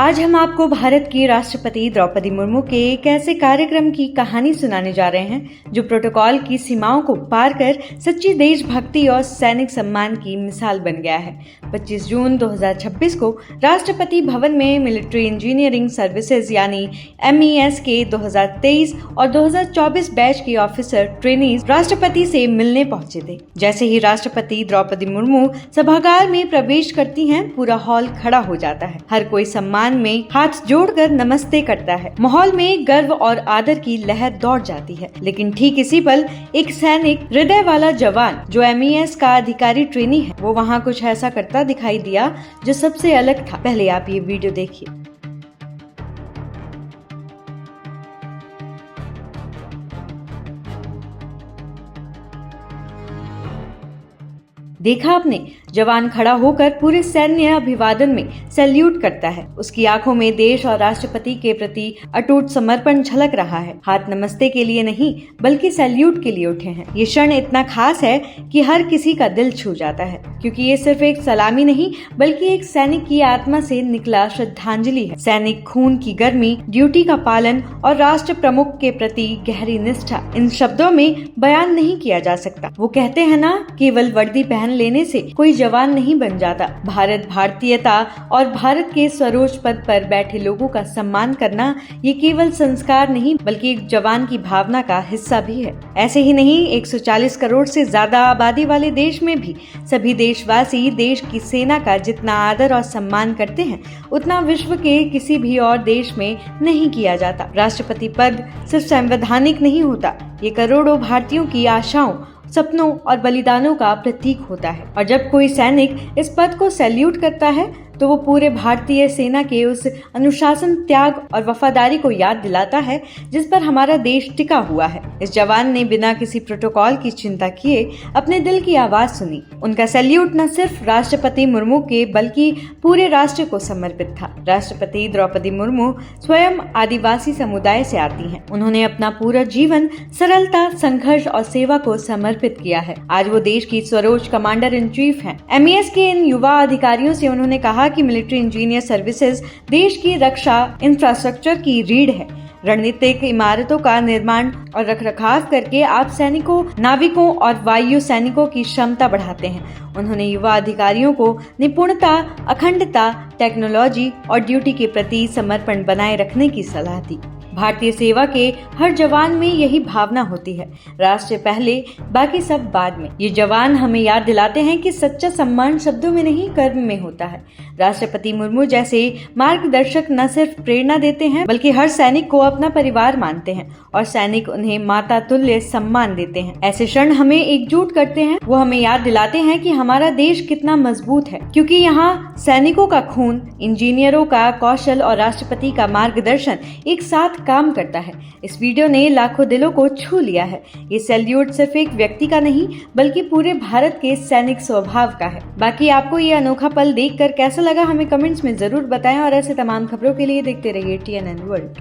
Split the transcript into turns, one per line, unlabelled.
आज हम आपको भारत की राष्ट्रपति द्रौपदी मुर्मू के एक ऐसे कार्यक्रम की कहानी सुनाने जा रहे हैं जो प्रोटोकॉल की सीमाओं को पार कर सच्ची देशभक्ति और सैनिक सम्मान की मिसाल बन गया है। 25 जून 2026 को राष्ट्रपति भवन में मिलिट्री इंजीनियरिंग सर्विसेज यानी MES के 2023 और 2024 बैच के ऑफिसर ट्रेनीज राष्ट्रपति से मिलने पहुंचे थे। जैसे ही राष्ट्रपति द्रौपदी मुर्मू सभागार में प्रवेश करती हैं, पूरा हॉल खड़ा हो जाता है। हर कोई सम्मान में हाथ जोड़कर नमस्ते करता है। माहौल में गर्व और आदर की लहर दौड़ जाती है। लेकिन ठीक इसी पल एक सैनिक, हृदय वाला जवान जो MES का अधिकारी ट्रेनी है, वो वहाँ कुछ ऐसा करता दिखाई दिया जो सबसे अलग था। पहले आप ये वीडियो देखिए। देखा आपने, जवान खड़ा होकर पूरे सैन्य अभिवादन में सैल्यूट करता है। उसकी आंखों में देश और राष्ट्रपति के प्रति अटूट समर्पण झलक रहा है। हाथ नमस्ते के लिए नहीं बल्कि सैल्यूट के लिए उठे हैं। ये क्षण इतना खास है कि हर किसी का दिल छू जाता है, क्योंकि ये सिर्फ एक सलामी नहीं बल्कि एक सैनिक की आत्मा से निकला श्रद्धांजलि है। सैनिक खून की गर्मी, ड्यूटी का पालन और राष्ट्र प्रमुख के प्रति गहरी निष्ठा इन शब्दों में बयान नहीं किया जा सकता। वो कहते हैं ना, केवल वर्दी पहन लेने से कोई जवान नहीं बन जाता। भारत, भारतीयता और भारत के सर्वोच्च पद पर बैठे लोगों का सम्मान करना ये केवल संस्कार नहीं बल्कि एक जवान की भावना का हिस्सा भी है। ऐसे ही नहीं, 140 करोड़ से ज्यादा आबादी वाले देश में भी सभी देशवासी देश की सेना का जितना आदर और सम्मान करते हैं, उतना विश्व के किसी भी और देश में नहीं किया जाता। राष्ट्रपति पद सिर्फ संवैधानिक नहीं होता, ये करोड़ों भारतीयों की आशाओं, सपनों और बलिदानों का प्रतीक होता है। और जब कोई सैनिक इस पद को सैल्यूट करता है तो वो पूरे भारतीय सेना के उस अनुशासन, त्याग और वफादारी को याद दिलाता है जिस पर हमारा देश टिका हुआ है। इस जवान ने बिना किसी प्रोटोकॉल की चिंता किए अपने दिल की आवाज सुनी। उनका सैल्यूट न सिर्फ राष्ट्रपति मुर्मू के बल्कि पूरे राष्ट्र को समर्पित था। राष्ट्रपति द्रौपदी मुर्मू स्वयं आदिवासी समुदाय से आती हैं। उन्होंने अपना पूरा जीवन सरलता, संघर्ष और सेवा को समर्पित किया है। आज वो देश की सर्वोच्च कमांडर इन चीफ हैं। MES के इन युवा अधिकारियों से उन्होंने कहा कि मिलिट्री इंजीनियर सर्विसेज देश की रक्षा इंफ्रास्ट्रक्चर की रीढ़ है। रणनीतिक इमारतों का निर्माण और रखरखाव करके आप सैनिकों, नाविकों और वायु सैनिकों की क्षमता बढ़ाते हैं। उन्होंने युवा अधिकारियों को निपुणता, अखंडता, टेक्नोलॉजी और ड्यूटी के प्रति समर्पण बनाए रखने की सलाह दी। भारतीय सेवा के हर जवान में यही भावना होती है, राष्ट्र पहले, बाकी सब बाद में। ये जवान हमें याद दिलाते हैं कि सच्चा सम्मान शब्दों में नहीं, कर्म में होता है। राष्ट्रपति मुर्मू जैसे मार्गदर्शक न सिर्फ प्रेरणा देते हैं बल्कि हर सैनिक को अपना परिवार मानते हैं और सैनिक उन्हें माता तुल्य सम्मान देते हैं। ऐसे क्षण हमें एकजुट करते हैं। वो हमें याद दिलाते हैं कि हमारा देश कितना मजबूत है, क्योंकि यहाँ सैनिकों का खून, इंजीनियरों का कौशल और राष्ट्रपति का मार्गदर्शन एक साथ काम करता है। इस वीडियो ने लाखों दिलों को छू लिया है। ये सैल्यूट सिर्फ एक व्यक्ति का नहीं बल्कि पूरे भारत के सैनिक स्वभाव का है। बाकी आपको ये अनोखा पल देखकर कैसा लगा हमें कमेंट्स में जरूर बताएं और ऐसे तमाम खबरों के लिए देखते रहिए TNN वर्ल्ड।